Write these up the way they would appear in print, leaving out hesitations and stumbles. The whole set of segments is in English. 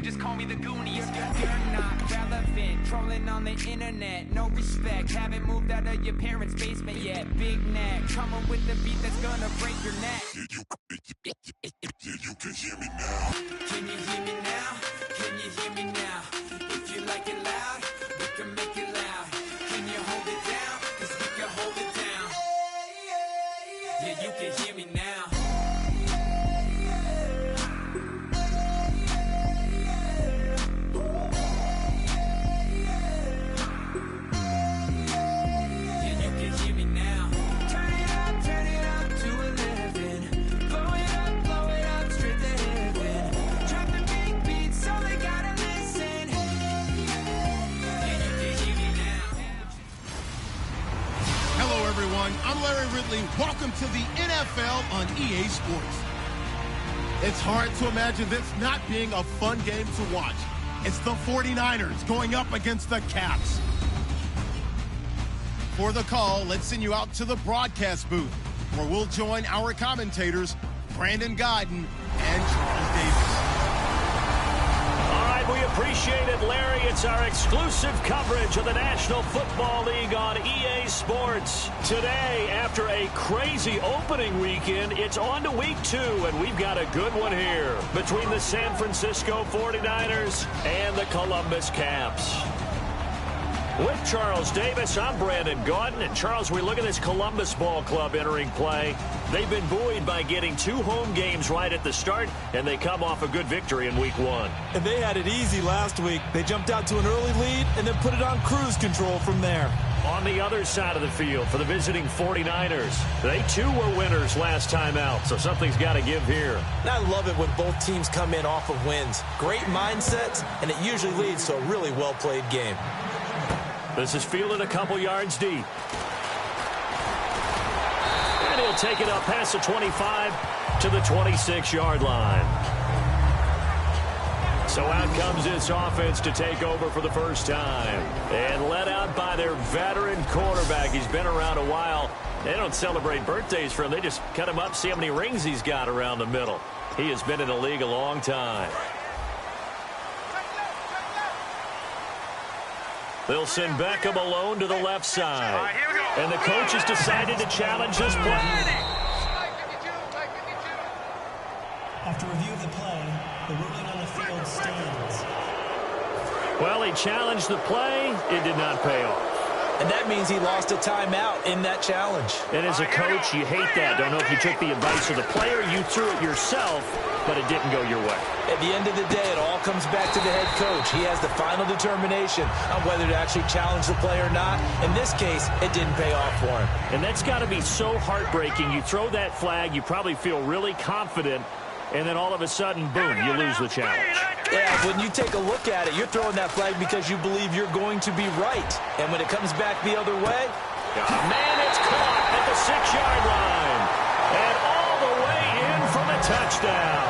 just call me the Goonies. You're not relevant, trolling on the internet. No respect, haven't moved out of your parents' basement yet. Big neck, coming with the beat that's gonna break your neck. You can hear me now. Can you hear me now? Can you hear me now? If you like it loud, we can make it loud. Can you hold it down? 'Cause we can hold it down. Yeah, you can hear me now. Yeah, you can hear me now. Turn it up to 11. Blow it up, straight to heaven. Drop the big beats so they gotta listen. Yeah, you can hear me now. Hello, everyone. I'm Larry Ridley. Welcome to the NFL on EA Sports. It's hard to imagine this not being a fun game to watch. It's the 49ers going up against the Caps. For the call, let's send you out to the broadcast booth, where we'll join our commentators, Brandon Godden and Charles Davis. All right, we appreciate it, Larry. It's our exclusive coverage of the National Football League on EA Sports. Today, after a crazy opening weekend, it's on to week 2, and we've got a good one here between the San Francisco 49ers and the Columbus Caps. With Charles Davis, I'm Brandon Gaudin. And Charles, we look at this Columbus Ball Club entering play. They've been buoyed by getting 2 home games right at the start, and they come off a good victory in week 1. And they had it easy last week. They jumped out to an early lead and then put it on cruise control from there. On the other side of the field for the visiting 49ers, they too were winners last time out, so something's got to give here. And I love it when both teams come in off of wins. Great mindsets, and it usually leads to a really well-played game. This is fielded a couple yards deep. And he'll take it up past the 25 to the 26-yard line. So out comes this offense to take over for the first time. And led out by their veteran quarterback. He's been around a while. They don't celebrate birthdays for him. They just cut him up, see how many rings he's got around the middle. He has been in the league a long time. They'll send Beckham alone to the left side. And the coach has decided to challenge this play. After review of the play, the ruling on the field stands. Well, he challenged the play. It did not pay off. And that means he lost a timeout in that challenge. And as a coach, you hate that. Don't know if you took the advice of the player, you threw it yourself, but it didn't go your way. At the end of the day, it all comes back to the head coach. He has the final determination on whether to actually challenge the play or not. In this case, it didn't pay off for him. And that's got to be so heartbreaking. You throw that flag, you probably feel really confident, and then all of a sudden, boom, you lose the challenge. Yeah, when you take a look at it, you're throwing that flag because you believe you're going to be right. And when it comes back the other way, man, it's caught at the 6-yard line. And all the way in for the touchdown.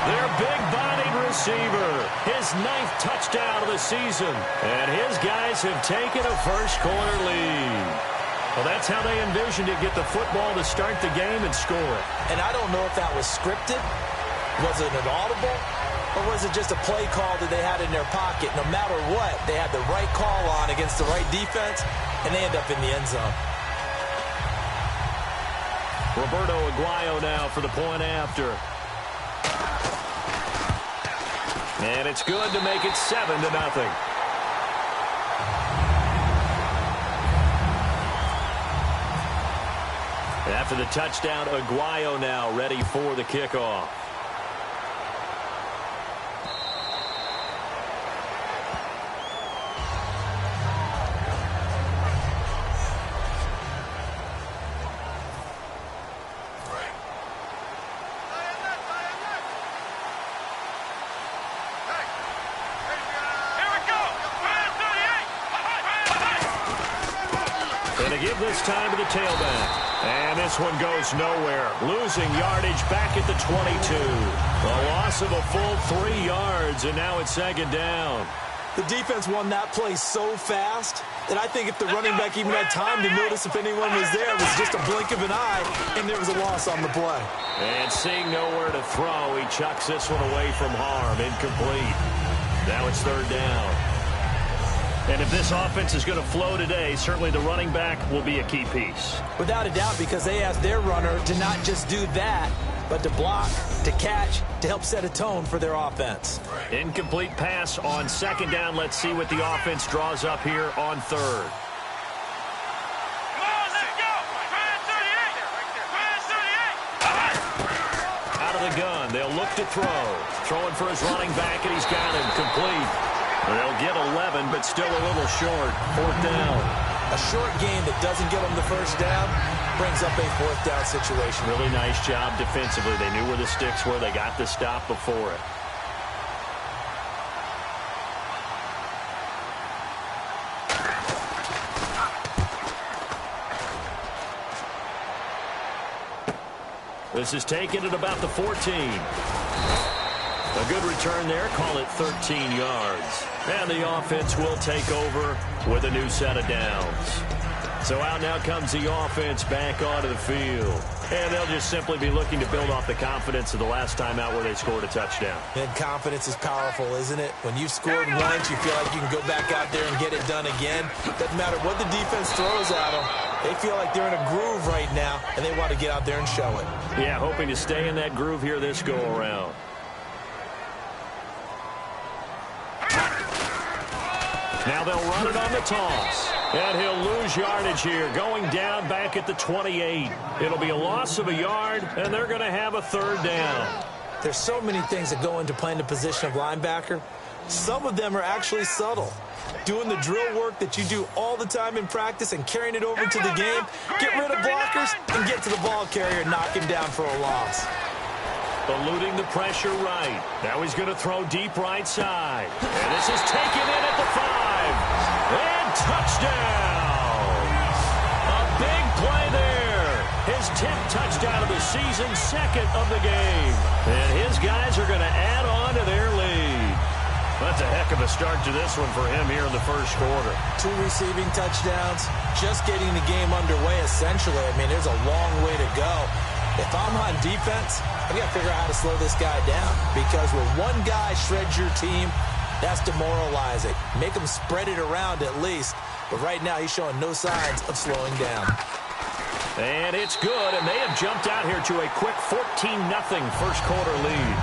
Their big-bodied receiver, his 9th touchdown of the season. And his guys have taken a first-quarter lead. Well, that's how they envisioned it, get the football to start the game and score it. And I don't know if that was scripted, was it an audible, or was it just a play call that they had in their pocket? No matter what, they had the right call on against the right defense, and they end up in the end zone. Roberto Aguayo now for the point after. And it's good to make it 7-0. After the touchdown, Aguayo now ready for the kickoff. And to give this time to the tailback. And this one goes nowhere. Losing yardage back at the 22. A loss of a full 3 yards, and now it's 2nd down. The defense won that play so fast that I think if the running back even had time to notice if anyone was there, it was just a blink of an eye, and there was a loss on the play. And seeing nowhere to throw, he chucks this one away from harm. Incomplete. Now it's third down. And if this offense is going to flow today, certainly the running back will be a key piece. Without a doubt, because they asked their runner to not just do that, but to block, to catch, to help set a tone for their offense. Incomplete pass on second down. Let's see what the offense draws up here on third. Out of the gun, they'll look to throw. Throwing for his running back, and he's got him complete. They'll get 11, but still a little short. Fourth down. A short game that doesn't get them the first down brings up a fourth down situation. Really nice job defensively. They knew where the sticks were. They got the stop before it. This is taken at about the 14. A good return there. Call it 13 yards. And the offense will take over with a new set of downs. So out now comes the offense back onto the field. And they'll just simply be looking to build off the confidence of the last time out where they scored a touchdown. And confidence is powerful, isn't it? When you've scored once, you feel like you can go back out there and get it done again. Doesn't matter what the defense throws at them. They feel like they're in a groove right now, and they want to get out there and show it. Yeah, hoping to stay in that groove here this go-around. Now they'll run it on the toss. And he'll lose yardage here, going down back at the 28. It'll be a loss of a yard, and they're going to have a third down. There's so many things that go into playing the position of linebacker. Some of them are actually subtle. Doing the drill work that you do all the time in practice and carrying it over to the game. Get rid of blockers and get to the ball carrier and knock him down for a loss. Eluding the pressure right. Now he's going to throw deep right side. And this is taken in at the 5. And touchdown! A big play there. His 10th touchdown of the season, second of the game. And his guys are going to add on to their lead. That's a heck of a start to this one for him here in the first quarter. 2 receiving touchdowns, just getting the game underway essentially. I mean, there's a long way to go. If I'm on defense, I've got to figure out how to slow this guy down, because when one guy shreds your team, that's demoralizing. Make him spread it around at least. But right now, he's showing no signs of slowing down. And it's good, and they have jumped out here to a quick 14-0 first quarter lead.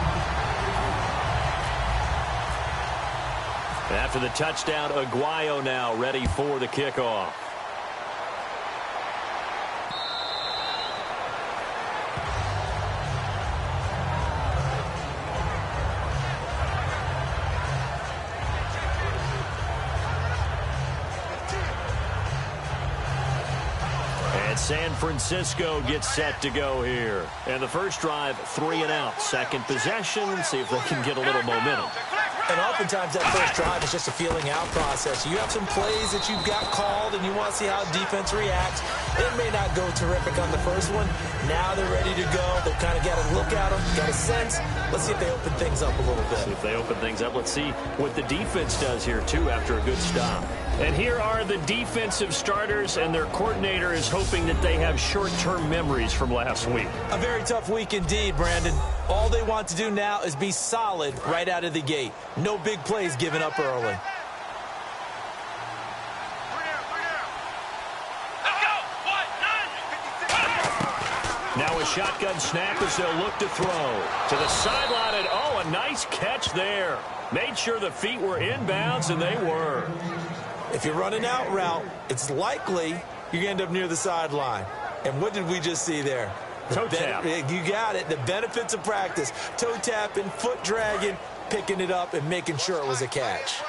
After the touchdown, Aguayo now ready for the kickoff. San Francisco gets set to go here. And the first drive, 3 and out. Second possession, see if they can get a little momentum. And oftentimes that first drive is just a feeling out process. You have some plays that you've got called and you want to see how defense reacts. It may not go terrific on the first one. Now they're ready to go. They've kind of got to look at them, got a sense. Let's see if they open things up a little bit. See if they open things up. Let's see what the defense does here, too, after a good stop. And here are the defensive starters, and their coordinator is hoping that they have short-term memories from last week. A very tough week indeed, Brandon. All they want to do now is be solid right out of the gate. No big plays given up early. Now a shotgun snap as they'll look to throw. To the sideline, and oh, a nice catch there. Made sure the feet were inbounds, and they were. If you're running out route, it's likely you're going to end up near the sideline. And what did we just see there? Toe tap. You got it. The benefits of practice. Toe tapping, foot dragging, picking it up, and making sure it was a catch.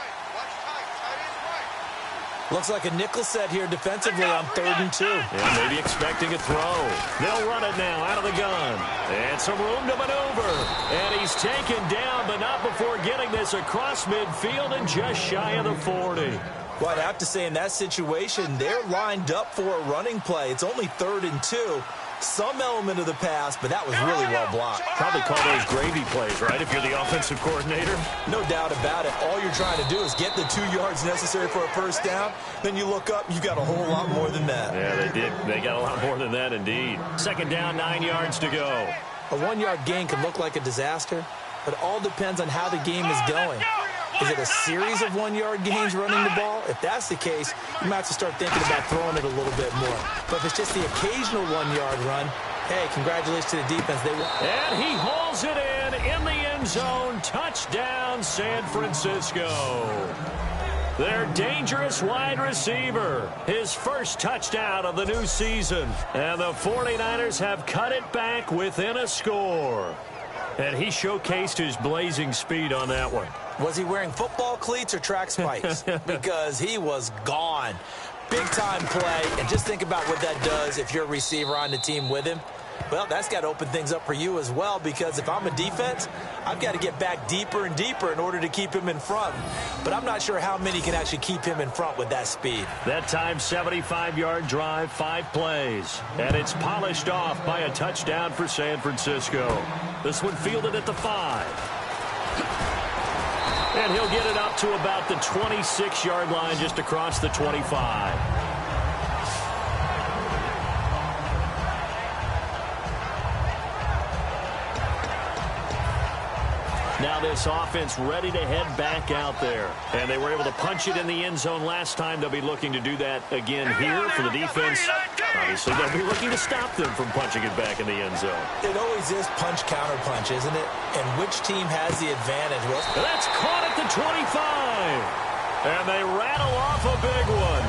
Looks like a nickel set here defensively on 3rd and 2. Yeah, maybe expecting a throw. They'll run it now out of the gun. And some room to maneuver. And he's taken down, but not before getting this across midfield and just shy of the 40. Well, I'd have to say in that situation, they're lined up for a running play. It's only 3rd and 2. Some element of the pass, but that was really well blocked. Probably call those gravy plays, right, if you're the offensive coordinator? No doubt about it. All you're trying to do is get the 2 yards necessary for a first down. Then you look up, you got a whole lot more than that. Yeah, they did. They got a lot more than that, indeed. Second down, 9 yards to go. A 1-yard gain can look like a disaster, but it all depends on how the game is going. Is it a series of 1-yard gains running the ball? If that's the case, you might have to start thinking about throwing it a little bit more. But if it's just the occasional 1-yard run, hey, congratulations to the defense. They won. And he hauls it in the end zone. Touchdown, San Francisco. Their dangerous wide receiver. His first touchdown of the new season. And the 49ers have cut it back within a score. And he showcased his blazing speed on that one. Was he wearing football cleats or track spikes? Because he was gone. Big-time play, and just think about what that does if you're a receiver on the team with him. Well, that's got to open things up for you as well, because if I'm a defense, I've got to get back deeper and deeper in order to keep him in front. But I'm not sure how many can actually keep him in front with that speed. That time, 75-yard drive, 5 plays. And it's polished off by a touchdown for San Francisco. This one fielded at the 5. And he'll get it up to about the 26-yard line, just across the 25. Now this offense ready to head back out there. And they were able to punch it in the end zone last time. They'll be looking to do that again here for the defense. Obviously, they'll be looking to stop them from punching it back in the end zone. It always is punch-counter-punch, isn't it? And which team has the advantage? Well, that's caught at the 25. And they rattle off a big one.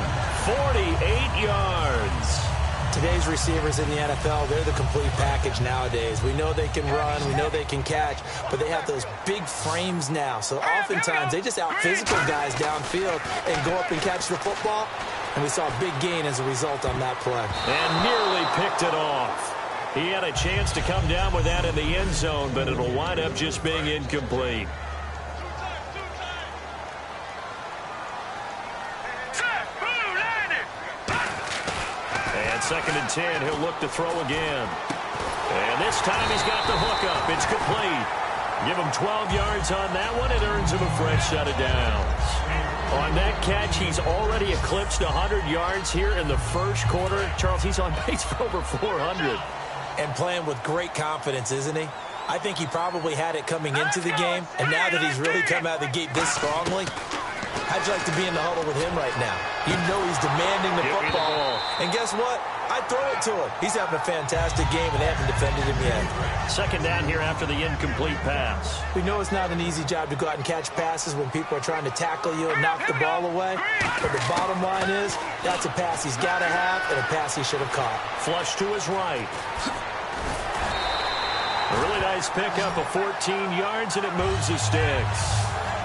48 yards. Today's receivers in the NFL, they're the complete package nowadays. We know they can run, we know they can catch, but they have those big frames now. So oftentimes they just out-physical guys downfield and go up and catch the football. And we saw a big gain as a result on that play. And nearly picked it off. He had a chance to come down with that in the end zone, but it'll wind up just being incomplete. And 2nd and 10, he'll look to throw again. And this time he's got the hook up. It's complete. Give him 12 yards on that one. It earns him a fresh set of downs. On that catch, he's already eclipsed 100 yards here in the first quarter. Charles, he's on pace for over 400. And playing with great confidence, isn't he? I think he probably had it coming into the game, and now that he's really come out of the gate this strongly, how'd you like to be in the huddle with him right now? You know he's demanding the football. And guess what? I throw it to him. He's having a fantastic game, and they haven't defended him yet. 2nd down here after the incomplete pass. We know it's not an easy job to go out and catch passes when people are trying to tackle you and knock the ball away. But the bottom line is, that's a pass he's got to have and a pass he should have caught. Flush to his right. A really nice pickup of 14 yards, and it moves the sticks.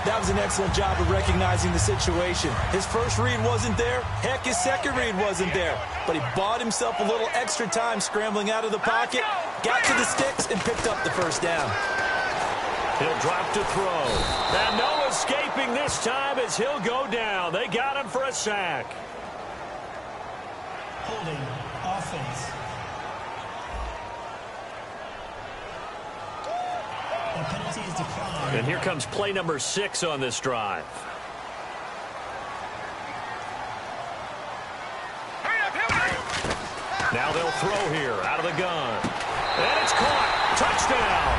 That was an excellent job of recognizing the situation. His first read wasn't there. Heck, his second read wasn't there. But he bought himself a little extra time scrambling out of the pocket, got to the sticks, and picked up the first down. He'll drop to throw. And no escaping this time as he'll go down. They got him for a sack. Holding offense. The penalty is declined. And here comes play number 6 on this drive. Now they'll throw here out of the gun. And it's caught. Touchdown.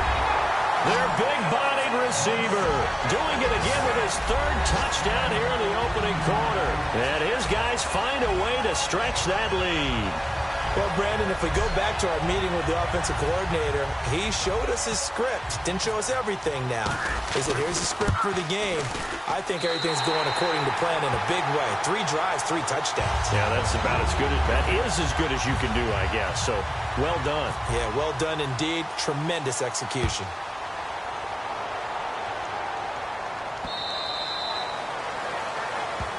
Their big-bodied receiver doing it again with his 3rd touchdown here in the opening quarter. And his guys find a way to stretch that lead. Well, Brandon, if we go back to our meeting with the offensive coordinator, he showed us his script. Didn't show us everything now. He said, here's the script for the game. I think everything's going according to plan in a big way. 3 drives, 3 touchdowns. Yeah, that's about as good as that is as good as you can do, I guess. So, well done. Yeah, well done indeed. Tremendous execution.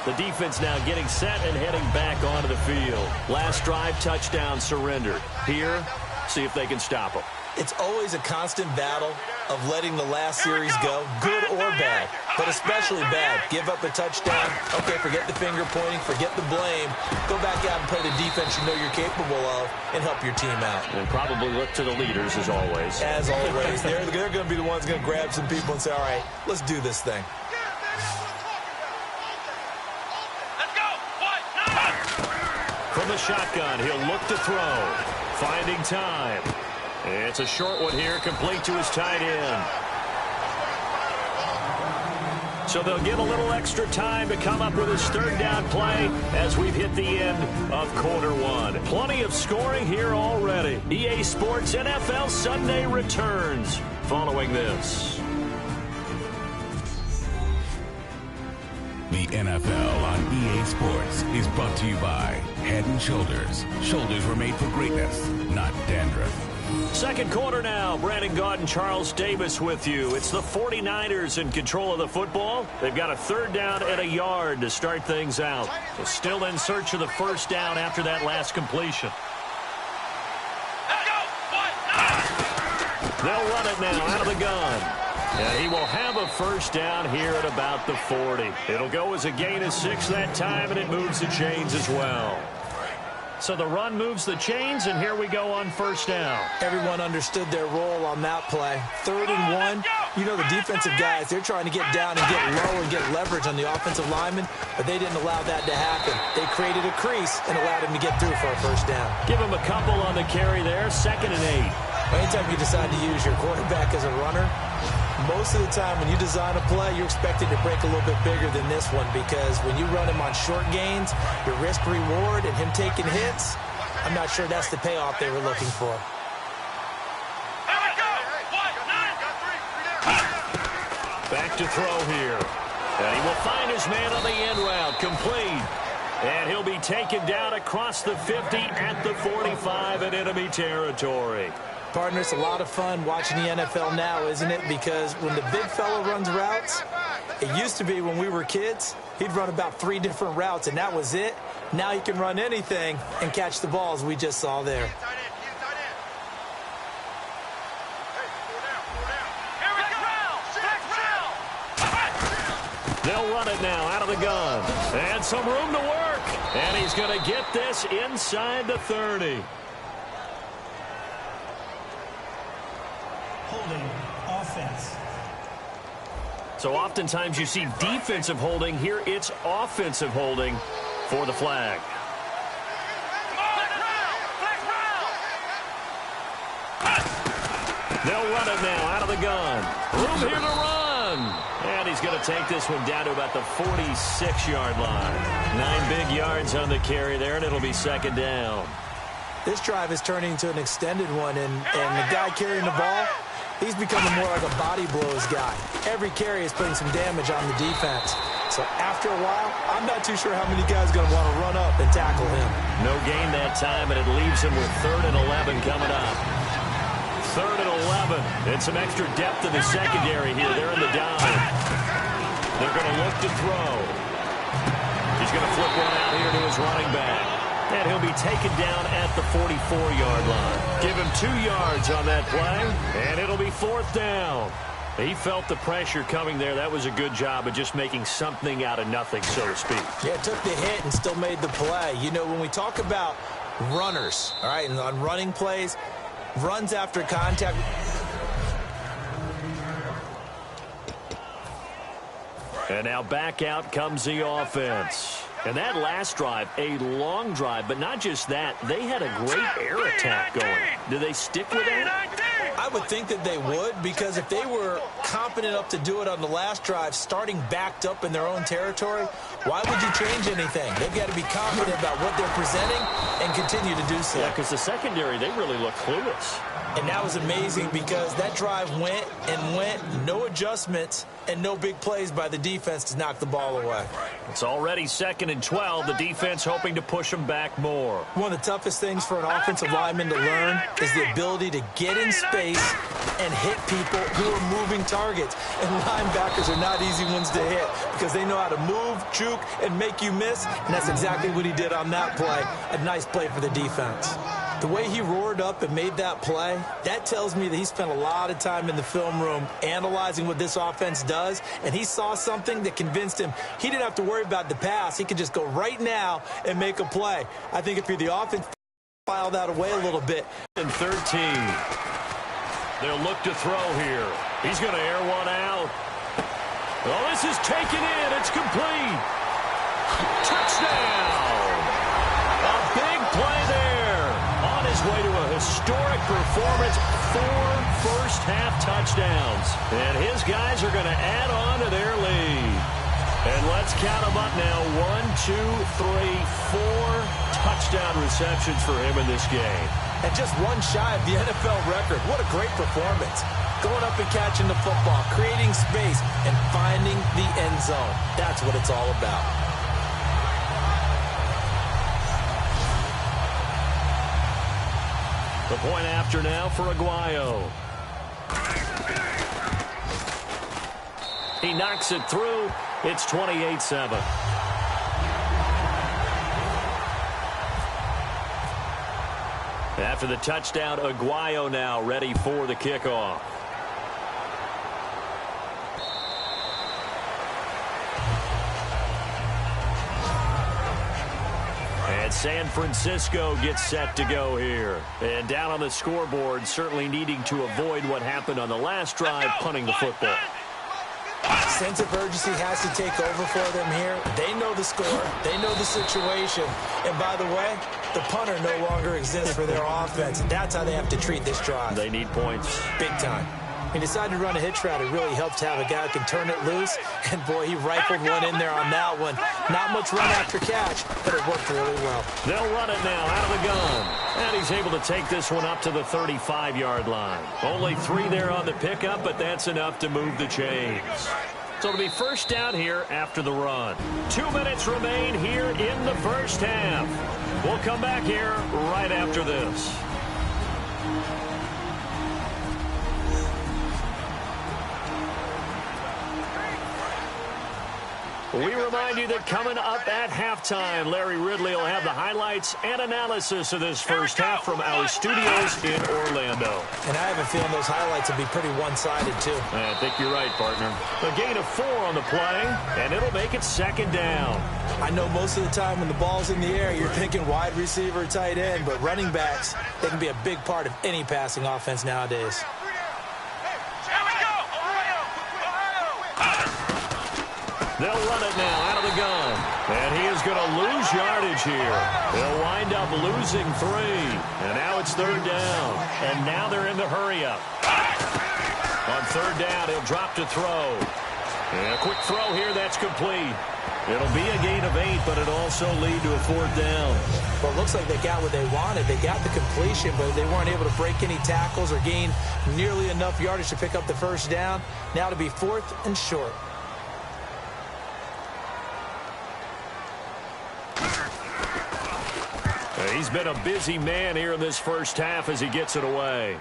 The defense now getting set and heading back onto the field. Last drive, touchdown surrendered. Here, see if they can stop them. It's always a constant battle of letting the last series go, good or bad. but especially bad. Give up a touchdown. Okay, forget the finger pointing, forget the blame. Go back out and play the defense you know you're capable of and help your team out. And probably look to the leaders as always. As always. They're going to be the ones going to grab some people and say, all right, let's do this thing. From the shotgun, he'll look to throw. Finding time. It's a short one here, complete to his tight end. So they'll get a little extra time to come up with his third down play as we've hit the end of quarter one. Plenty of scoring here already. EA Sports NFL Sunday returns following this. The NFL on EA Sports is brought to you by Head & Shoulders. Shoulders were made for greatness, not dandruff. Second quarter now. Brandon Gaudin, Charles Davis with you. It's the 49ers in control of the football. They've got a third down and a yard to start things out. They're still in search of the first down after that last completion. They'll run it now out of the gun. And he will have a first down here at about the 40. It'll go as a gain of 6 that time, and it moves the chains as well. So the run moves the chains, and here we go on first down. Everyone understood their role on that play. 3rd and 1. You know the defensive guys, they're trying to get down and get low and get leverage on the offensive lineman, but they didn't allow that to happen. They created a crease and allowed him to get through for a first down. Give him a couple on the carry there. 2nd and 8. Anytime you decide to use your quarterback as a runner, most of the time when you design a play, you're expected to break a little bit bigger than this one, because when you run him on short gains, your risk-reward and him taking hits, I'm not sure that's the payoff they were looking for. Back to throw here. And he will find his man on the end route, complete. And he'll be taken down across the 50 at the 45 in enemy territory. Partner, it's a lot of fun watching the NFL now, isn't it? Because when the big fella runs routes, it used to be when we were kids, he'd run about 3 different routes, and that was it. Now he can run anything and catch the balls we just saw there. They'll run it now out of the gun. And some room to work. And he's going to get this inside the 30. Holding offense. So oftentimes you see defensive holding. Here it's offensive holding for the flag. They'll run it now out of the gun. Room here to run. And he's going to take this one down to about the 46-yard line. 9 big yards on the carry there, and it'll be 2nd down. This drive is turning into an extended one, and the guy carrying the ball, he's becoming more like a body blows guy. Every carry is putting some damage on the defense. So after a while, I'm not too sure how many guys are going to want to run up and tackle him. No gain that time, and it leaves him with 3rd and 11 coming up. 3rd and 11. And some extra depth in the secondary here. They're in the dive. They're going to look to throw. He's going to flip one out here to his running back. And he'll be taken down at the 44-yard line. Give him 2 yards on that play, and it'll be 4th down. He felt the pressure coming there. That was a good job of just making something out of nothing, so to speak. Yeah, took the hit and still made the play. You know, when we talk about runners, all right, and on running plays, runs after contact. And now back out comes the offense. And that last drive, a long drive, but not just that. They had a great air attack going. Do they stick with that? I would think that they would, because if they were confident enough to do it on the last drive, starting backed up in their own territory, why would you change anything? They've got to be confident about what they're presenting and continue to do so. Yeah, because the secondary, they really look clueless. And that was amazing, because that drive went and went, no adjustments, and no big plays by the defense to knock the ball away. It's already 2nd and 12. The defense hoping to push them back more. One of the toughest things for an offensive lineman to learn is the ability to get in space and hit people who are moving targets. And linebackers are not easy ones to hit, because they know how to move, juke, and make you miss. And that's exactly what he did on that play. A nice play for the defense. The way he roared up and made that play, that tells me that he spent a lot of time in the film room analyzing what this offense does, and he saw something that convinced him he didn't have to worry about the pass. He could just go right now and make a play. I think if you're the offense, file that away a little bit. And 13. They'll look to throw here. He's going to air one out. Oh, this is taken in. It's complete. Touchdown. A big play there. On his way to a historic performance, 4 first-half touchdowns. And his guys are going to add on to their lead. And let's count them up now. 1, 2, 3, 4 touchdown receptions for him in this game. And just one shy of the NFL record. What a great performance. Going up and catching the football, creating space, and finding the end zone. That's what it's all about. The point after now for Aguayo. He knocks it through. It's 28-7. After the touchdown, Aguayo now ready for the kickoff. And San Francisco gets set to go here. And down on the scoreboard, certainly needing to avoid what happened on the last drive, punting the football. Sense of urgency has to take over for them here. They know the score. They know the situation. And by the way, the punter no longer exists for their offense. That's how they have to treat this drive. They need points. Big time. He decided to run a hitch route. It really helps to have a guy who can turn it loose. And, boy, he rifled one in there on that one. Not much run after catch, but it worked really well. They'll run it now out of the gun. And he's able to take this one up to the 35-yard line. Only 3 there on the pickup, but that's enough to move the chains. So it'll be first down here after the run. 2 minutes remain here in the first half. We'll come back here right after this. We remind you that coming up at halftime, Larry Ridley will have the highlights and analysis of this first half from our studios in Orlando. And I have a feeling those highlights will be pretty one-sided, too. I think you're right, partner. A gain of 4 on the play, and it'll make it second down. I know most of the time when the ball's in the air, you're thinking wide receiver, tight end, but running backs, they can be a big part of any passing offense nowadays. They'll run it now out of the gun. And he is going to lose yardage here. They'll wind up losing 3. And now it's third down. And now they're in the hurry-up. On third down, he'll drop to throw. And a quick throw here, that's complete. It'll be a gain of 8, but it'll also lead to a 4th down. Well, it looks like they got what they wanted. They got the completion, but they weren't able to break any tackles or gain nearly enough yardage to pick up the first down. Now to be 4th and short. He's been a busy man here in this first half as he gets it away.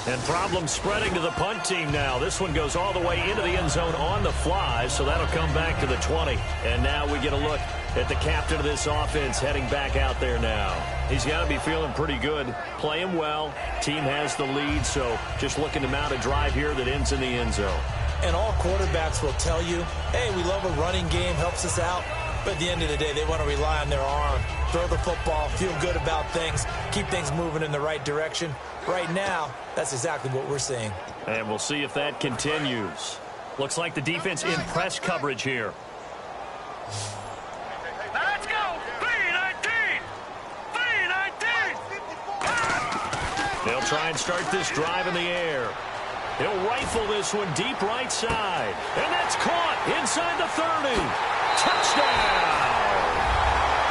And problems spreading to the punt team now. This one goes all the way into the end zone on the fly, so that'll come back to the 20. And now we get a look at the captain of this offense heading back out there now. He's got to be feeling pretty good, playing well. Team has the lead, so just looking to mount a drive here that ends in the end zone. And all quarterbacks will tell you, hey, we love a running game, helps us out. But at the end of the day, they want to rely on their arm, throw the football, feel good about things, keep things moving in the right direction. Right now, that's exactly what we're seeing. And we'll see if that continues. Looks like the defense in press coverage here. Let's go! B-19! B-19! They'll try and start this drive in the air. He'll rifle this one deep right side. And that's caught inside the 30. Touchdown!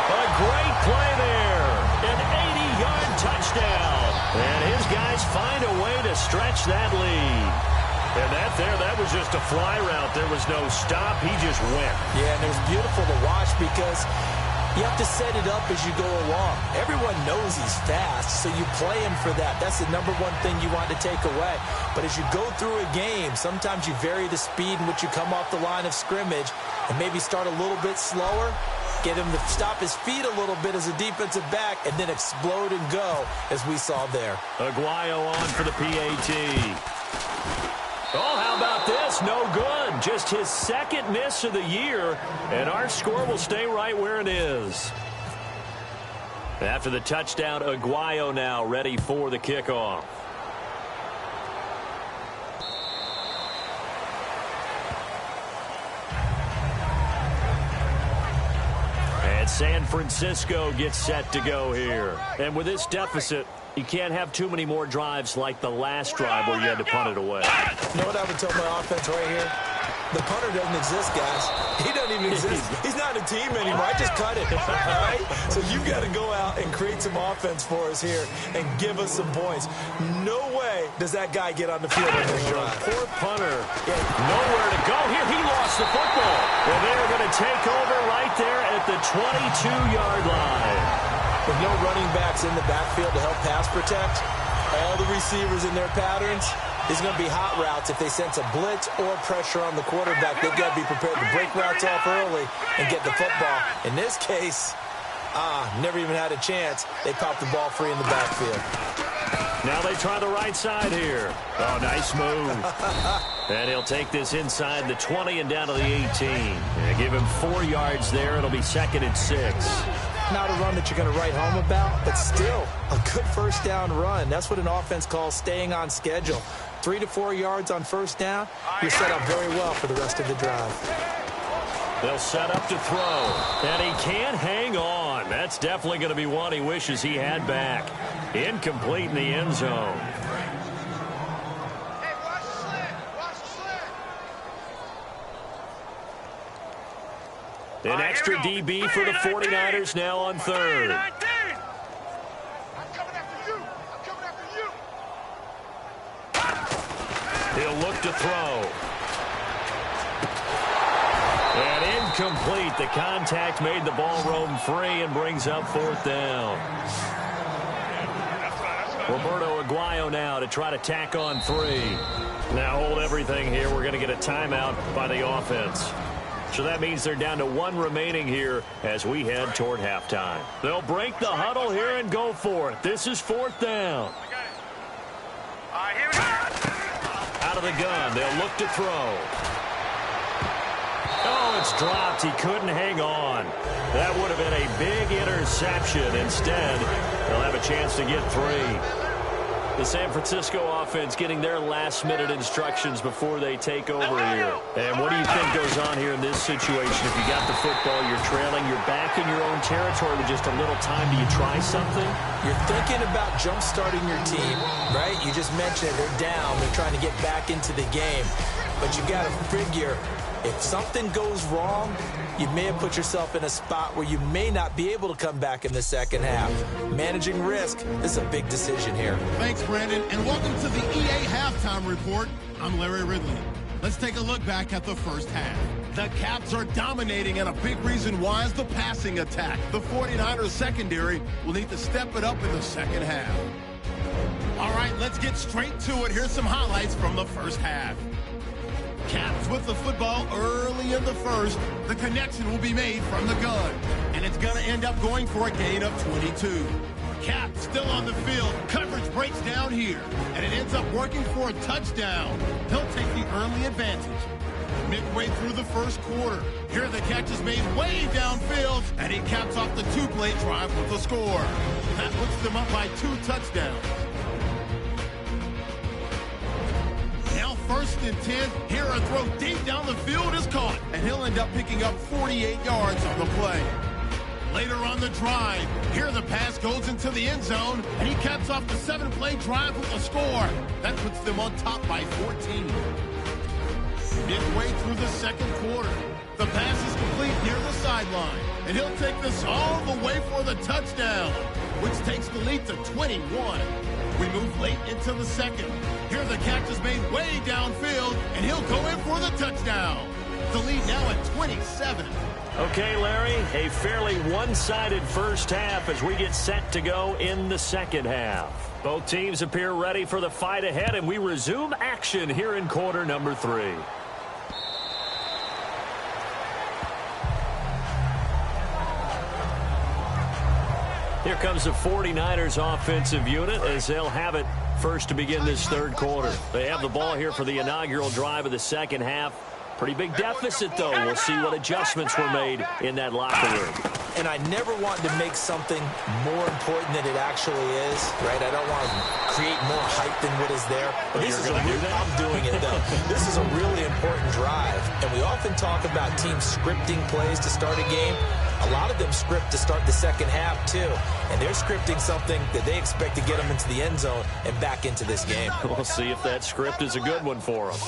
A great play there. An 80-yard touchdown. And his guys find a way to stretch that lead. And that was just a fly route. There was no stop. He just went. Yeah, and it was beautiful to watch because you have to set it up as you go along. Everyone knows he's fast, so you play him for that. That's the number one thing you want to take away. But as you go through a game, sometimes you vary the speed in which you come off the line of scrimmage and maybe start a little bit slower. get him to stop his feet a little bit as a defensive back, and then explode and go, as we saw there. Aguayo on for the PAT. Oh, how about this? No good. Just his second miss of the year, and our score will stay right where it is. After the touchdown, Aguayo now ready for the kickoff. And San Francisco gets set to go here. And with this deficit, you can't have too many more drives like the last drive where you had to punt it away. You know what I would tell my offense right here? The punter doesn't exist, guys. He doesn't even exist. He's not a team anymore. I just cut it. All right? So you've got to go out and create some offense for us here and give us some points. No way does that guy get on the field on this drive. Poor punter. Nowhere to go here. He lost the football. Well, they're going to take over right there at the 22-yard line. With no running backs in the backfield to help pass protect, all the receivers in their patterns, there's going to be hot routes. If they sense a blitz or pressure on the quarterback, they've got to be prepared to break routes off early and get the football. In this case, never even had a chance. They popped the ball free in the backfield. Now they try the right side here. Oh, nice move. And he'll take this inside the 20 and down to the 18. And give him 4 yards there. It'll be 2nd and 6. Not a run that you're going to write home about, but still a good first down run. That's what an offense calls staying on schedule. 3 to 4 yards on first down, you're set up very well for the rest of the drive. They'll set up to throw, and he can't hang on. That's definitely going to be one he wishes he had back. Incomplete in the end zone. Hey, watch the slant. Watch the slant. An extra DB for the 49ers now on 3rd. I'm coming after you. I'm coming after you. He'll look to throw. And incomplete. The contact made the ball roam free and brings up 4th down. Roberto Aguayo now to try to tack on 3. Now hold everything here. We're going to get a timeout by the offense. So that means they're down to 1 remaining here as we head toward halftime. They'll break the huddle here and go for it. This is 4th down. Here we go. Out of the gun. They'll look to throw. Oh, it's dropped. He couldn't hang on. That would have been a big interception. Instead, they'll have a chance to get 3. The San Francisco offense getting their last-minute instructions before they take over here. And what do you think goes on here in this situation? If you got the football, you're trailing, you're back in your own territory with just a little time. Do you try something? You're thinking about jump-starting your team, right? You just mentioned it. They're down. They're trying to get back into the game. But you got to figure, if something goes wrong, you may have put yourself in a spot where you may not be able to come back in the second half. Managing risk is a big decision here. Thanks, Brandon, and welcome to the EA Halftime Report. I'm Larry Ridley. Let's take a look back at the first half. The Caps are dominating, and a big reason why is the passing attack. The 49ers secondary will need to step it up in the second half. All right, let's get straight to it. Here's some highlights from the first half. Caps with the football early in the first. The connection will be made from the gun, and it's going to end up going for a gain of 22. Caps still on the field. Coverage breaks down here, and it ends up working for a touchdown. He'll take the early advantage. Midway through the first quarter, here the catch is made way downfield, and he caps off the 2-play drive with a score. That puts them up by 2 touchdowns. Now 1st and 10. Here a throw deep down the field is caught, and he'll end up picking up 48 yards on the play. Later on the drive, here the pass goes into the end zone, and he caps off the 7-play drive with a score. That puts them on top by 14. Midway through the second quarter, the pass is complete near the sideline, and he'll take this all the way for the touchdown, which takes the lead to 21. We move late into the second. Here the catch is made way downfield, and he'll go in for the touchdown. The lead now at 27. Okay, Larry, a fairly one-sided first half as we get set to go in the second half. Both teams appear ready for the fight ahead, and we resume action here in quarter number 3. Here comes the 49ers offensive unit as they'll have it first to begin this third quarter. They have the ball here for the inaugural drive of the second half. Pretty big deficit, though. We'll see what adjustments were made in that locker room. And I never want to make something more important than it actually is, right? I don't want to create more hype than what is there. Oh, This you're is going to do that? I'm doing it, though. This is a really important drive. And we often talk about teams scripting plays to start a game. A lot of them script to start the second half, too. And they're scripting something that they expect to get them into the end zone and back into this game. We'll see if that script is a good one for them.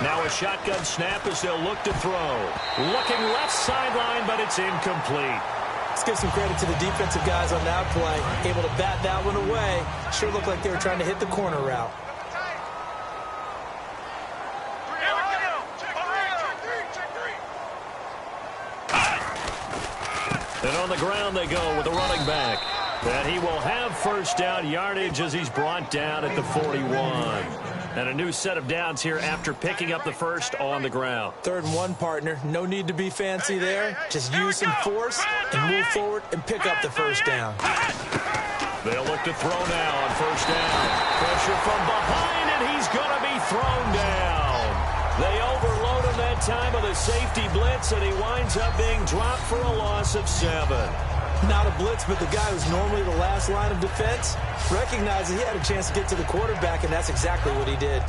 Now a shotgun snap as they'll look to throw. Looking left sideline, but it's incomplete. Let's give some credit to the defensive guys on that play. Able to bat that one away. Sure looked like they were trying to hit the corner route. And on the ground they go with the running back. And he will have first down yardage as he's brought down at the 41. And a new set of downs here after picking up the first on the ground. 3rd and 1, partner. No need to be fancy there. Just use some force and move forward and pick up the first down. They'll look to throw now on first down. Pressure from behind, and he's going to be thrown down. They overload him that time of the safety blitz, and he winds up being dropped for a loss of 7. Not a blitz, but the guy who's normally the last line of defense recognized that he had a chance to get to the quarterback, and that's exactly what he did.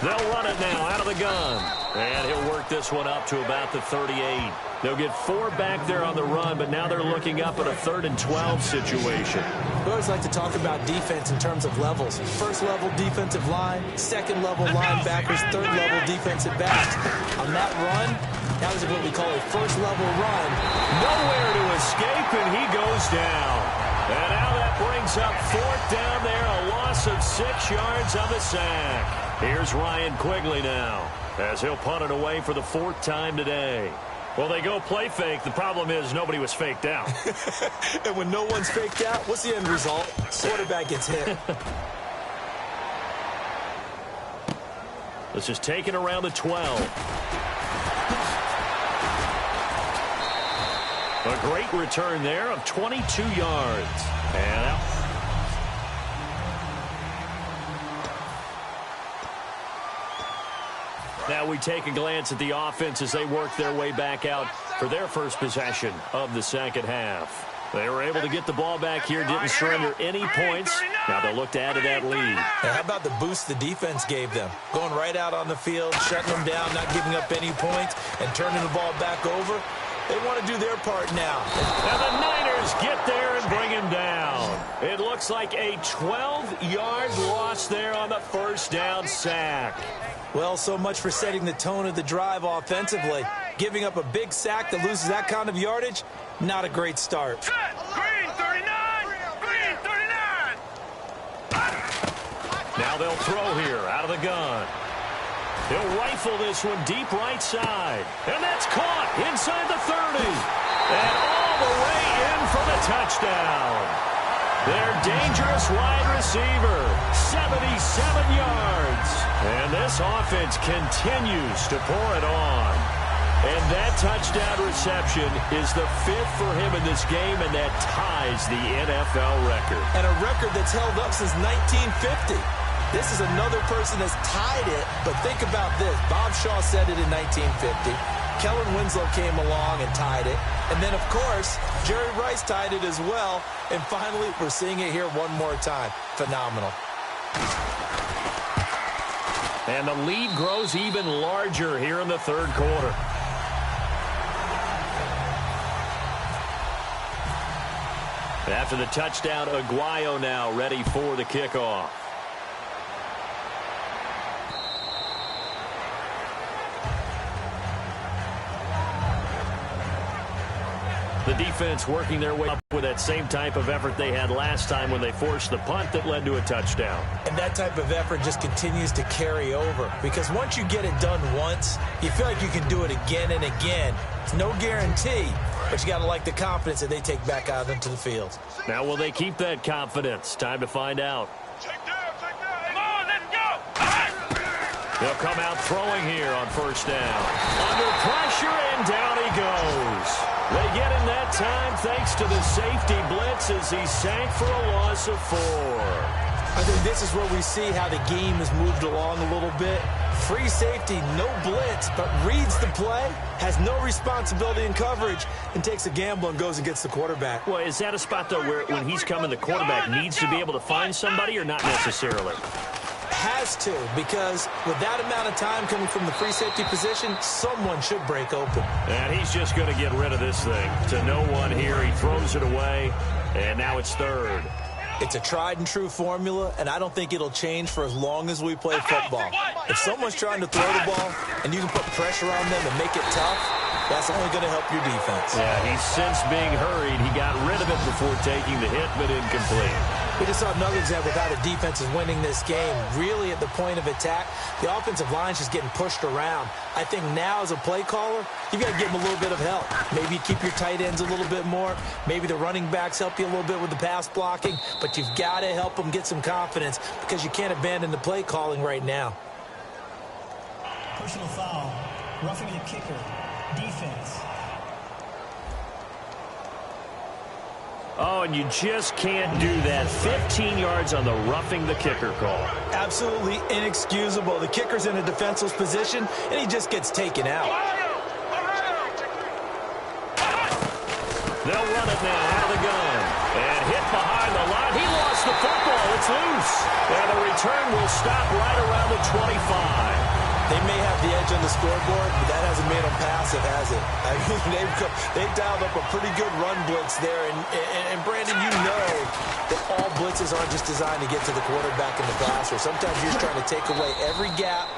They'll run it now out of the gun. And he'll work this one up to about the 38. They'll get 4 back there on the run, but now they're looking up at a 3rd and 12 situation. We always like to talk about defense in terms of levels. 1st level defensive line, 2nd level linebackers, 3rd level defensive backs. On that run, that was what we call a 1st level run. Nowhere to escape, and he goes down. And now that brings up 4th down there, a loss of 6 yards on the sack. Here's Ryan Quigley now, as he'll punt it away for the 4th time today. Well, they go play fake. The problem is nobody was faked out. And when no one's faked out, what's the end result? Quarterback gets hit. This is taken around the 12. A great return there of 22 yards. And out. Now we take a glance at the offense as they work their way back out for their first possession of the second half. They were able to get the ball back here, didn't surrender any points. Now they'll look to add to that lead. And how about the boost the defense gave them? Going right out on the field, shutting them down, not giving up any points, and turning the ball back over. They want to do their part now. And the Niners get there and bring him down. It looks like a 12-yard loss there on the first down sack. Well, so much for setting the tone of the drive offensively. Giving up a big sack that loses that kind of yardage, not a great start. Green 39! Green 39! Now they'll throw here out of the gun. He'll rifle this one deep right side. And that's caught inside the 30. And all the way in for the touchdown. Their dangerous wide receiver, 77 yards. And this offense continues to pour it on. And that touchdown reception is the 5th for him in this game, and that ties the NFL record. And a record that's held up since 1950. This is another person that's tied it, but think about this. Bob Shaw said it in 1950. Kellen Winslow came along and tied it. And then, of course, Jerry Rice tied it as well. And finally, we're seeing it here one more time. Phenomenal. And the lead grows even larger here in the third quarter. After the touchdown, Aguayo now ready for the kickoff. The defense working their way up with that same type of effort they had last time when they forced the punt that led to a touchdown. And that type of effort just continues to carry over, because once you get it done once, you feel like you can do it again and again. It's no guarantee, but you got to like the confidence that they take back out into the field. Now, will they keep that confidence? Time to find out. Take down. Come on, let's go. They'll come out throwing here on first down. Under pressure, and down he goes. They get him that time thanks to the safety blitz as he sank for a loss of 4. I think this is where we see how the game has moved along a little bit. Free safety, no blitz, but reads the play, has no responsibility in coverage, and takes a gamble and goes and gets the quarterback. Well, is that a spot, though, where when he's coming, the quarterback needs to be able to find somebody or not necessarily? Has to, because with that amount of time coming from the free safety position, someone should break open. And he's just going to get rid of this thing. To no one here, he throws it away, and now it's third. It's a tried and true formula, and I don't think it'll change for as long as we play football. If someone's trying to throw the ball and you can put pressure on them and make it tough, that's only going to help your defense. Yeah, he's since being hurried. He got rid of it before taking the hit, but incomplete. We just saw another example of how the defense is winning this game. Really at the point of attack, the offensive line's just getting pushed around. I think now as a play caller, you've got to give them a little bit of help. Maybe you keep your tight ends a little bit more. Maybe the running backs help you a little bit with the pass blocking. But you've got to help them get some confidence because you can't abandon the play calling right now. Personal foul. Roughing the kicker. Defense. Oh, and you just can't do that. 15 yards on the roughing the kicker call. Absolutely inexcusable. The kicker's in a defenseless position, and he just gets taken out. They'll run it now out of the gun. And hit behind the line. He lost the football. It's loose. And the return will stop right around the 25. They may have the edge on the scoreboard, but that hasn't made them passive, has it? I mean, they've dialed up a pretty good run blitz there. And Brandon, you know that all blitzes aren't just designed to get to the quarterback in the passer. Sometimes you're just trying to take away every gap,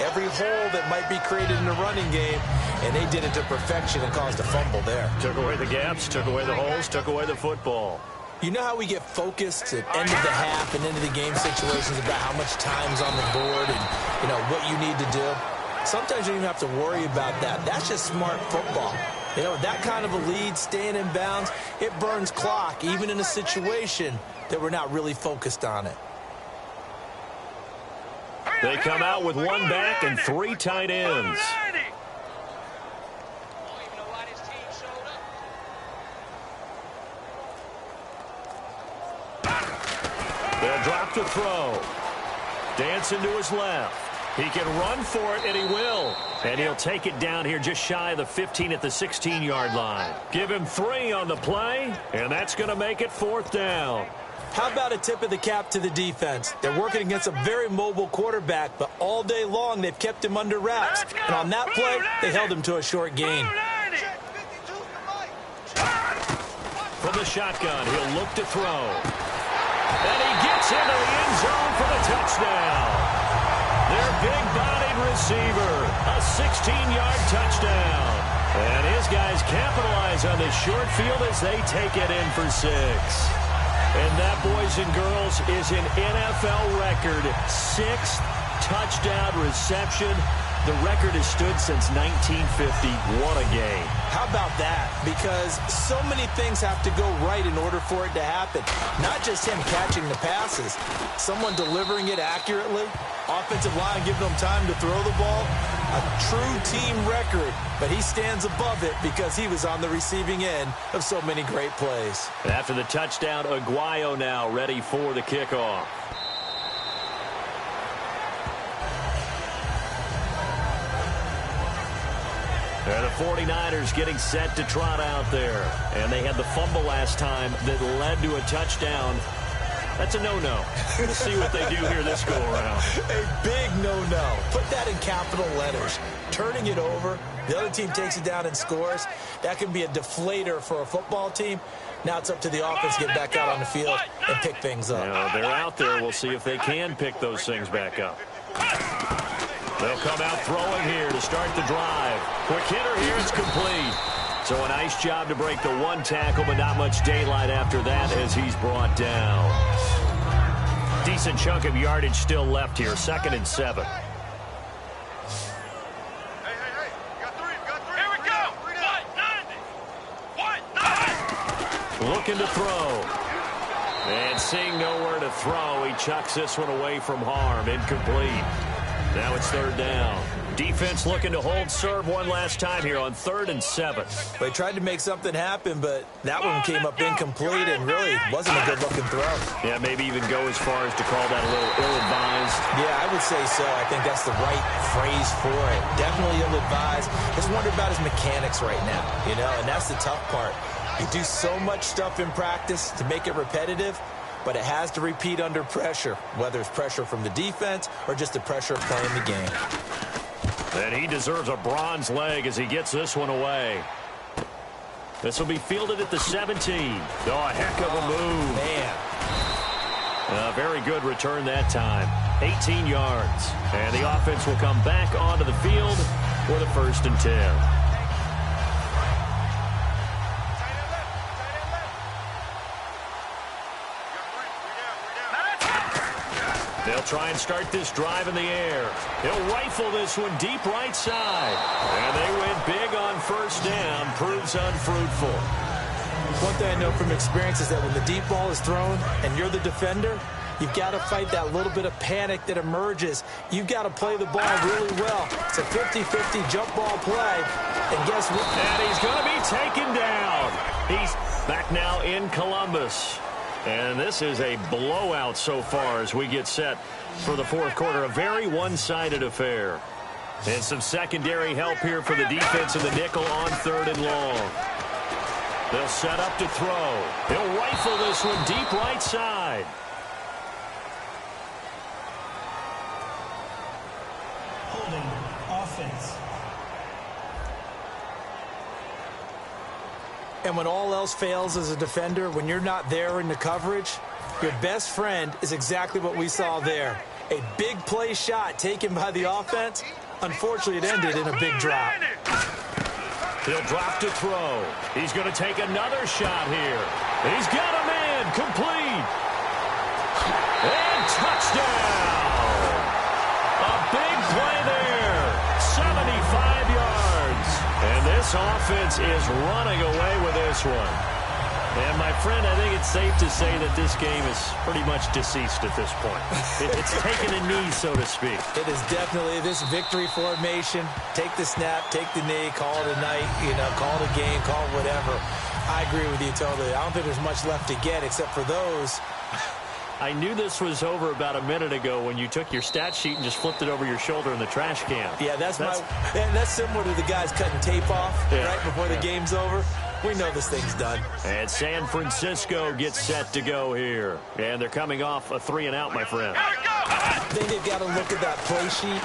every hole that might be created in the running game, and they did it to perfection and caused a fumble there. Took away the gaps, took away the holes, took away the football. You know how we get focused at end of the half and into the game situations about how much time's on the board and, you know, what you need to do? Sometimes you don't even have to worry about that. That's just smart football. You know, that kind of a lead, staying in bounds, it burns clock, even in a situation that we're not really focused on it. They come out with one back and 3 tight ends. They'll drop the throw. Dancing to his left. He can run for it, and he will. And he'll take it down here just shy of the 15 at the 16-yard line. Give him 3 on the play, and that's going to make it 4th down. How about a tip of the cap to the defense? They're working against a very mobile quarterback, but all day long they've kept him under wraps. And on that play, they held him to a short gain. From the shotgun, he'll look to throw. And he gets into the end zone for the touchdown. Their big-bodied receiver, a 16-yard touchdown. And his guys capitalize on this short field as they take it in for 6. And that, boys and girls, is an NFL record 6th touchdown reception. The record has stood since 1950. What a game. How about that? Because so many things have to go right in order for it to happen. Not just him catching the passes. Someone delivering it accurately. Offensive line giving them time to throw the ball. A true team record. But he stands above it because he was on the receiving end of so many great plays. After the touchdown, Aguayo now ready for the kickoff. And the 49ers getting set to trot out there. And they had the fumble last time that led to a touchdown. That's a no-no. We'll see what they do here this go-around. A big no-no. Put that in capital letters. Turning it over, the other team takes it down and scores. That can be a deflator for a football team. Now it's up to the offense to get back out on the field and pick things up. They're out there. We'll see if they can pick those things back up. They'll come out throwing here to start the drive. Quick hitter here. It's complete. So a nice job to break the one tackle, but not much daylight after that as he's brought down. Decent chunk of yardage still left here. 2nd and 7. Hey, you got three. Here we go. 190. Looking to throw. And seeing nowhere to throw, he chucks this one away from harm. Incomplete. Now it's 3rd down. Defense looking to hold serve one last time here on 3rd and 7. They tried to make something happen, but that one came up incomplete and really wasn't a good-looking throw. Yeah, maybe even go as far as to call that a little ill-advised. Yeah, I would say so. I think that's the right phrase for it. Definitely ill-advised. Just wonder about his mechanics right now, and that's the tough part. You do so much stuff in practice to make it repetitive, but it has to repeat under pressure, whether it's pressure from the defense or just the pressure of playing the game. And he deserves a bronze leg as he gets this one away. This will be fielded at the 17. Oh, a heck of a move. Man. A very good return that time. 18 yards. And the offense will come back onto the field for the 1st and 10. They'll try and start this drive in the air. He'll rifle this one deep right side. And they went big on 1st down. Proves unfruitful. One thing I know from experience is that when the deep ball is thrown and you're the defender, you've got to fight that little bit of panic that emerges. You've got to play the ball really well. It's a 50-50 jump ball play. And guess what? And he's going to be taken down. He's back now in Columbus. And this is a blowout so far as we get set for the 4th quarter. A very one-sided affair. And some secondary help here for the defense of the nickel on 3rd and long. They'll set up to throw. He'll rifle this one deep right side. Holding offense. And when all else fails as a defender, when you're not there in the coverage, your best friend is exactly what we saw there. A big play shot taken by the offense. Unfortunately, it ended in a big drop. He'll drop to throw. He's going to take another shot here. He's got a man complete. And touchdown. A big play there. 75 yards. And this offense is running away with this one. And, my friend, I think it's safe to say that this game is pretty much deceased at this point. It's taken a knee, so to speak. It is definitely this victory formation. Take the snap, take the knee, call it a night, call it a game, call it whatever. I agree with you totally. I don't think there's much left to get except for those. I knew this was over about a minute ago when you took your stat sheet and just flipped it over your shoulder in the trash can. Yeah, that's similar to the guys cutting tape off right before the game's over. We know this thing's done. And San Francisco gets set to go here. And they're coming off a 3-and-out, my friend. I think they've got to look at that play sheet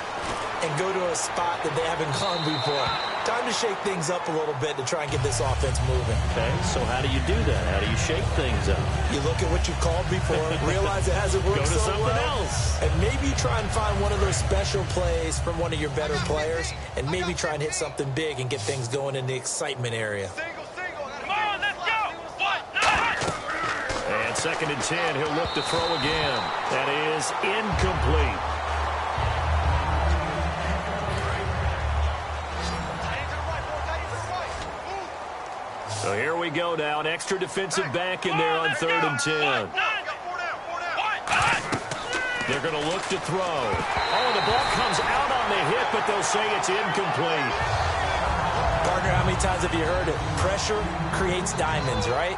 and go to a spot that they haven't gone before. Time to shake things up a little bit to try and get this offense moving. Okay, so how do you do that? How do you shake things up? You look at what you've called before, realize it hasn't worked Go to so something well, else. and maybe try and find one of those special plays from one of your better players, and maybe try and hit something big and get things going in the excitement area. Come on, let's go. And 2nd and 10, he'll look to throw again. That is incomplete. So here we go now. An extra defensive back in there on 3rd and 10. They're going to look to throw. Oh, the ball comes out on the hit, but they'll say it's incomplete. Partner, how many times have you heard it? Pressure creates diamonds, right?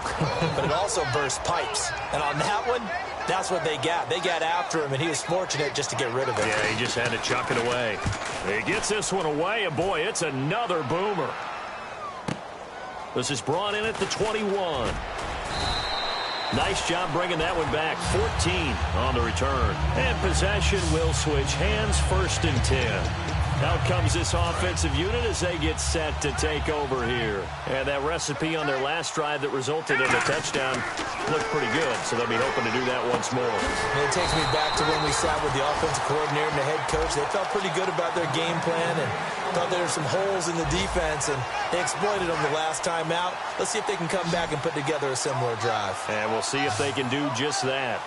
But it also bursts pipes. And on that one, that's what they got. They got after him, and he was fortunate just to get rid of it. Yeah, he just had to chuck it away. He gets this one away, and boy, it's another boomer. This is brought in at the 21. Nice job bringing that one back. 14 on the return. And possession will switch hands. 1st and 10. Out comes this offensive unit as they get set to take over here. And that recipe on their last drive that resulted in a touchdown looked pretty good, so they'll be hoping to do that once more. And it takes me back to when we sat with the offensive coordinator and the head coach. They felt pretty good about their game plan and thought there were some holes in the defense, and they exploited them the last time out. Let's see if they can come back and put together a similar drive. And we'll see if they can do just that.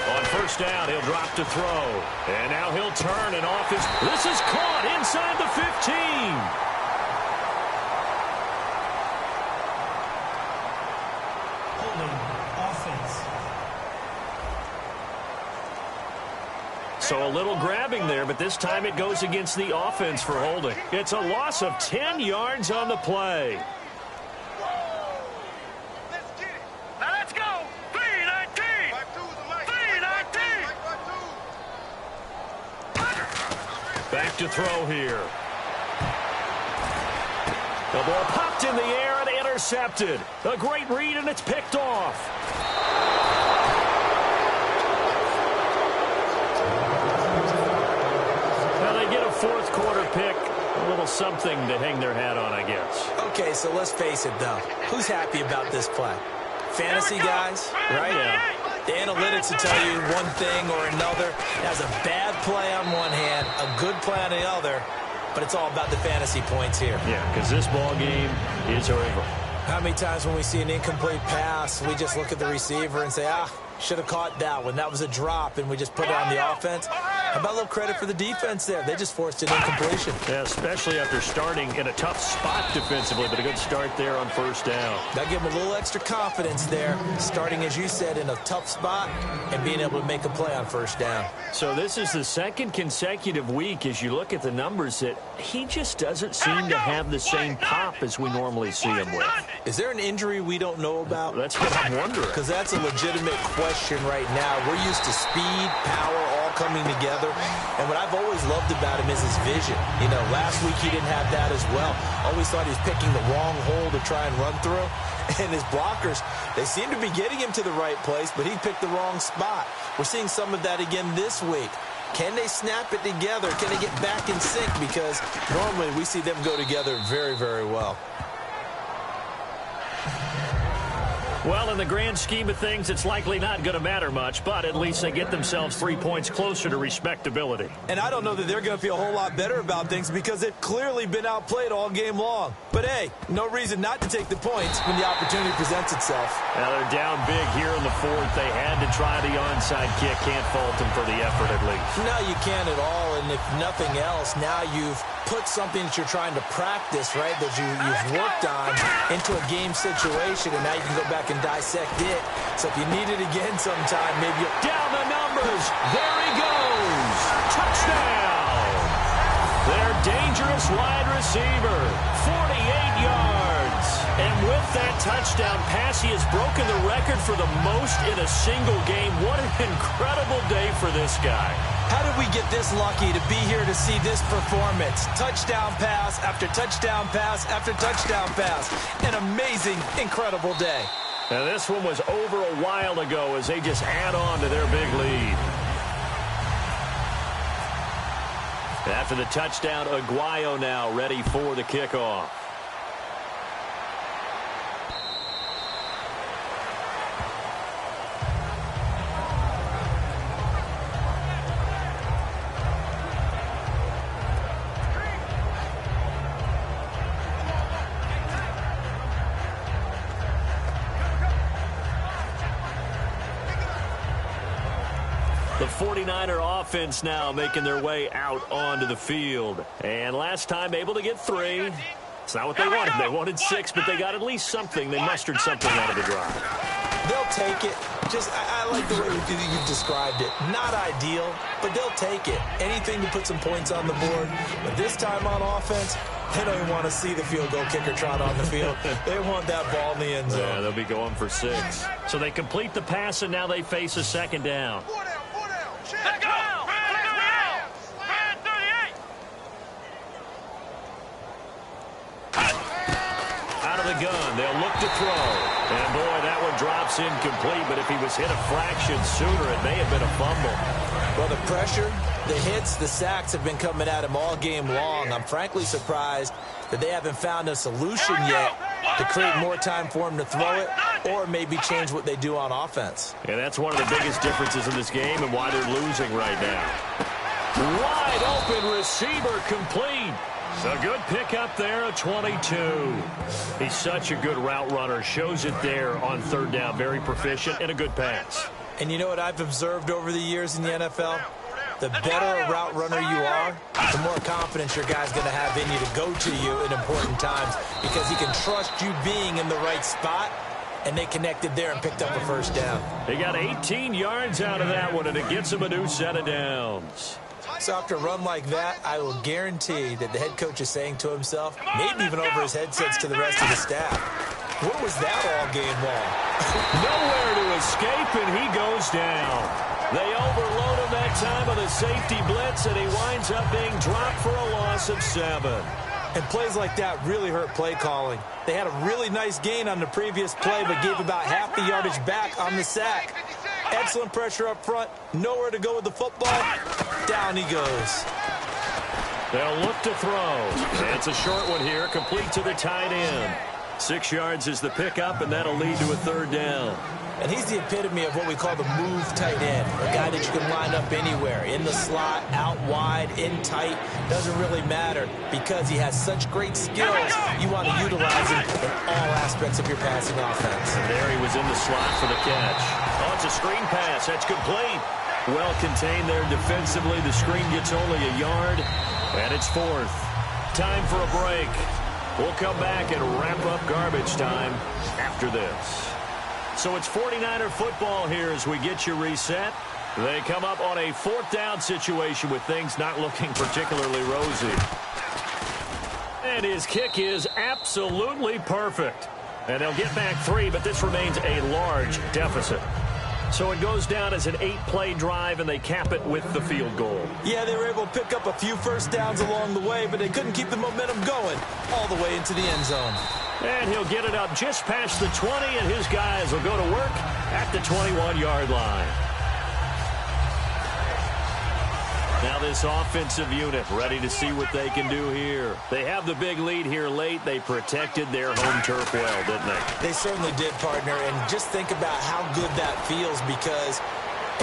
On first down, he'll drop to throw. And now he'll turn and off his... This is caught inside the 15. Holding offense. So a little grabbing there, but this time it goes against the offense for holding. It's a loss of 10 yards on the play. Back to throw here. The ball popped in the air and intercepted. A great read, and it's picked off. Now they get a fourth quarter pick. A little something to hang their hat on, I guess. Okay, so let's face it, though. Who's happy about this play? Fantasy guys, right? Yeah. The analytics will tell you one thing or another. It has a bad play on one hand, a good play on the other, but it's all about the fantasy points here. Yeah, because this ball game is over. How many times when we see an incomplete pass, we just look at the receiver and say, should have caught that one. That was a drop, and we just put it on the offense. How about a little credit for the defense there? They just forced an incompletion. Yeah, especially after starting in a tough spot defensively, but a good start there on first down. That gave them a little extra confidence there, starting, as you said, in a tough spot and being able to make a play on first down. So this is the second consecutive week, as you look at the numbers, that he just doesn't seem to have the same pop as we normally see him with. Is there an injury we don't know about? That's what I'm wondering. Because that's a legitimate question right now. We're used to speed, power, all coming together. And what I've always loved about him is his vision. You know, last week he didn't have that as well. Always thought he was picking the wrong hole to try and run through. And his blockers, they seem to be getting him to the right place, but he picked the wrong spot. We're seeing some of that again this week. Can they snap it together? Can they get back in sync? Because normally we see them go together very, very well. Well, in the grand scheme of things, it's likely not going to matter much, but at least they get themselves 3 points closer to respectability. And I don't know that they're going to feel a whole lot better about things because they've clearly been outplayed all game long. But, hey, no reason not to take the points when the opportunity presents itself. Now they're down big here in the fourth. They had to try the onside kick. Can't fault them for the effort, at least. No, you can't at all. And if nothing else, now you've put something that you're trying to practice, right, that you've worked on into a game situation, and now you can go back and dissect it. So if you need it again sometime, maybe you'll... Down the numbers. There he goes. Touchdown. Their dangerous wide receiver. 48 yards. And with that touchdown pass, he has broken the record for the most in a single game. What an incredible day for this guy. How did we get this lucky to be here to see this performance? Touchdown pass after touchdown pass after touchdown pass. An amazing, incredible day. Now this one was over a while ago as they just add on to their big lead. After the touchdown, Aguayo now ready for the kickoff. The 49er offense now making their way out onto the field. And last time able to get 3. It's not what they wanted. They wanted 6, but they got at least something. They mustered something out of the drive. They'll take it. Just, I like the way you've described it. Not ideal, but they'll take it. Anything to put some points on the board. But this time on offense, they don't even want to see the field goal kicker trot on the field. They want that ball in the end zone. Yeah, they'll be going for 6. So they complete the pass, and now they face a second down. Let's go! Out of the gun. They'll look to throw. And, boy, that one drops incomplete. But if he was hit a fraction sooner, it may have been a fumble. Well, the pressure, the hits, the sacks have been coming at him all game long. I'm frankly surprised that they haven't found a solution yet to create more time for him to throw it or maybe change what they do on offense. And that's one of the biggest differences in this game and why they're losing right now. Wide open receiver complete. A good pickup there, a 22. He's such a good route runner. Shows it there on third down. Very proficient and a good pass. And you know what I've observed over the years in the NFL? The better a route runner you are, the more confidence your guy's going to have in you to go to you in important times because he can trust you being in the right spot, and they connected there and picked up a first down. They got 18 yards out of that one, and it gets them a new set of downs. So after a run like that, I will guarantee that the head coach is saying to himself, maybe even over his headsets to the rest of the staff, what was that all game long? Nowhere to escape, and he goes down. They overload him that time with a safety blitz, and he winds up being dropped for a loss of 7. And plays like that really hurt play calling. They had a really nice gain on the previous play, but gave about half the yardage back on the sack. Excellent pressure up front. Nowhere to go with the football. Down he goes. They'll look to throw. It's a short one here, complete to the tight end. 6 yards is the pickup, and that'll lead to a third down. And he's the epitome of what we call the move tight end. A guy that you can line up anywhere. In the slot, out wide, in tight. Doesn't really matter because he has such great skills. You want to utilize him in all aspects of your passing offense. And there he was in the slot for the catch. Oh, it's a screen pass. That's complete. Well contained there defensively. The screen gets only a yard, and it's 4th. Time for a break. We'll come back and wrap up garbage time after this. So it's 49er football here as we get you reset. They come up on a 4th down situation with things not looking particularly rosy. And his kick is absolutely perfect. And they'll get back 3, but this remains a large deficit. So it goes down as an 8-play drive, and they cap it with the field goal. Yeah, they were able to pick up a few first downs along the way, but they couldn't keep the momentum going all the way into the end zone. And he'll get it up just past the 20, and his guys will go to work at the 21-yard line. Now this offensive unit ready to see what they can do here. They have the big lead here late. They protected their home turf well, didn't they? They certainly did, partner. And just think about how good that feels because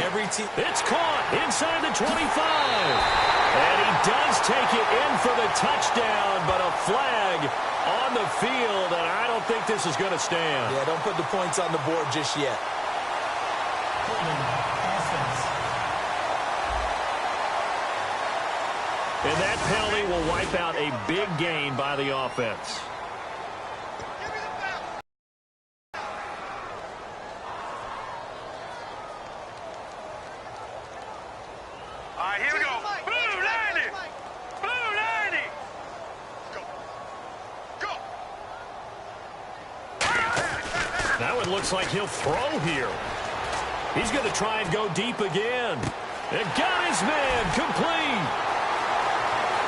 every team... It's caught inside the 25. And he does take it in for the touchdown, but a flag on the field, and I don't think this is going to stand. Yeah, don't put the points on the board just yet. And that penalty will wipe out a big gain by the offense. All right, here we go. Blue 90. Blue 90. Go. Go. That one looks like he'll throw here. He's going to try and go deep again. And got his man complete.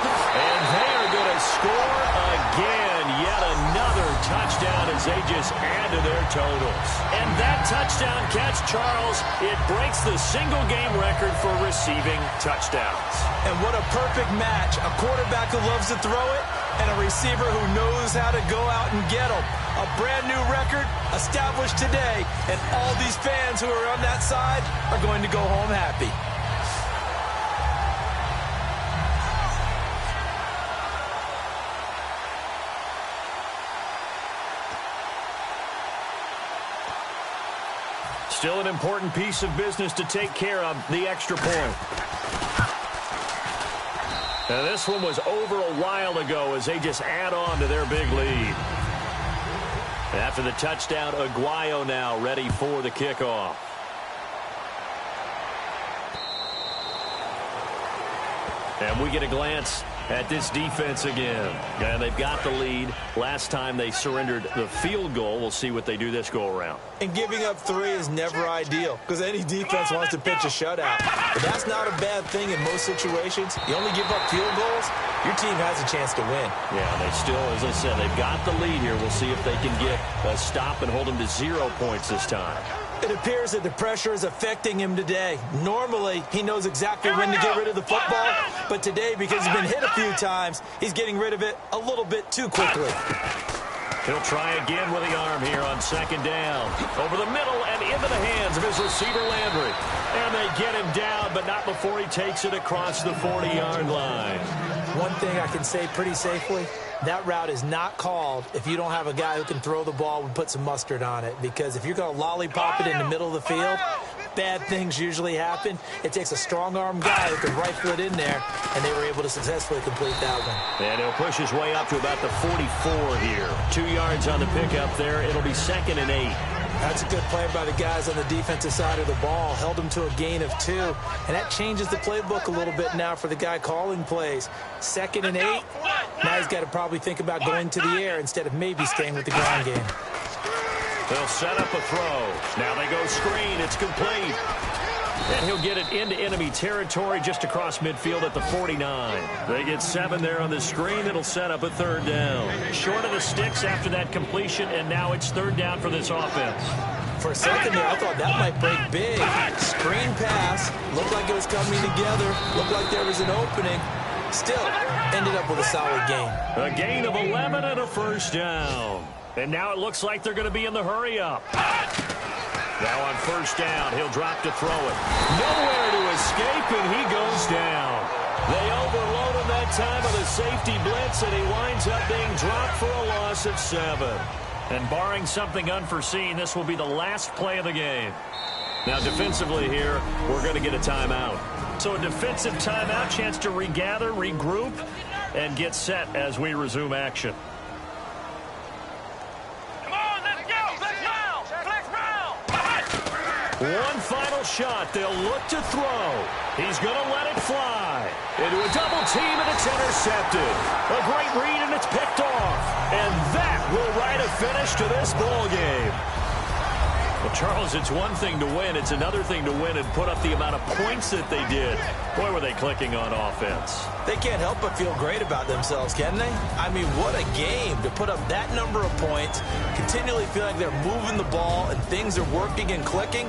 And they are going to score again. Yet another touchdown as they just add to their totals. And that touchdown catch, Charles, it breaks the single-game record for receiving touchdowns. And what a perfect match. A quarterback who loves to throw it and a receiver who knows how to go out and get them. A brand-new record established today, and all these fans who are on that side are going to go home happy. Still an important piece of business to take care of, the extra point. Now this one was over a while ago as they just add on to their big lead. After the touchdown, Aguayo now ready for the kickoff. And we get a glance at this defense again. And they've got the lead. Last time they surrendered the field goal. We'll see what they do this go around. And giving up 3 is never ideal because any defense wants to pitch a shutout. But that's not a bad thing in most situations. You only give up field goals, your team has a chance to win. Yeah, they still, as I said, they've got the lead here. We'll see if they can get a stop and hold them to 0 points this time. It appears that the pressure is affecting him today. Normally, he knows exactly when to get rid of the football, but today, because he's been hit a few times, he's getting rid of it a little bit too quickly. He'll try again with the arm here on 2nd down. Over the middle and into the hands of his receiver, Landry. And they get him down, but not before he takes it across the 40-yard line. One thing I can say pretty safely, that route is not called if you don't have a guy who can throw the ball and put some mustard on it. Because if you're going to lollipop it in the middle of the field, bad things usually happen. It takes a strong-arm guy who can rifle it in there, and they were able to successfully complete that one. And he'll push his way up to about the 44 here. 2 yards on the pickup there. It'll be 2nd and 8. That's a good play by the guys on the defensive side of the ball. Held them to a gain of 2. And that changes the playbook a little bit now for the guy calling plays. 2nd and 8. Now he's got to probably think about going to the air instead of maybe staying with the ground game. They'll set up a throw. Now they go screen. It's complete. And he'll get it into enemy territory just across midfield at the 49. They get 7 there on the screen. It'll set up a 3rd down. Short of the sticks after that completion, and now it's 3rd down for this offense. For a second there, I thought that might break big. Screen pass. Looked like it was coming together. Looked like there was an opening. Still, ended up with a solid gain. A gain of 11 and a 1st down. And now it looks like they're going to be in the hurry-up. Now on 1st down, he'll drop to throw it. Nowhere to escape, and he goes down. They overload him that time with a safety blitz, and he winds up being dropped for a loss of 7. And barring something unforeseen, this will be the last play of the game. Now defensively here, we're going to get a timeout. So a defensive timeout, chance to regather, regroup, and get set as we resume action. One final shot. They'll look to throw. He's going to let it fly. Into a double team, and it's intercepted. A great read, and it's picked off. And that will write a finish to this ball game. Well, Charles, it's one thing to win. It's another thing to win and put up the amount of points that they did. Boy, were they clicking on offense. They can't help but feel great about themselves, can they? I mean, what a game to put up that number of points, continually feel like they're moving the ball and things are working and clicking.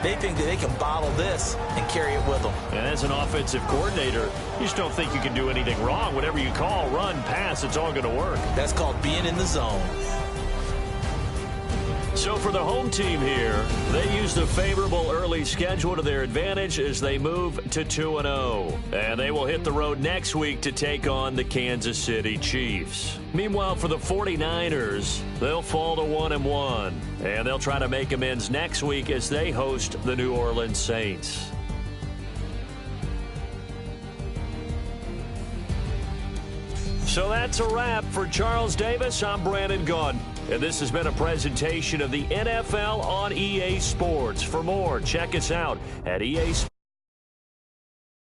They think that they can bottle this and carry it with them. And as an offensive coordinator, you just don't think you can do anything wrong. Whatever you call, run, pass, it's all going to work. That's called being in the zone. So for the home team here, they use the favorable early schedule to their advantage as they move to 2-0. And they will hit the road next week to take on the Kansas City Chiefs. Meanwhile, for the 49ers, they'll fall to 1-1. And they'll try to make amends next week as they host the New Orleans Saints. So that's a wrap. For Charles Davis, I'm Brandon Gaudin. And this has been a presentation of the NFL on EA Sports. For more, check us out at EA Sports.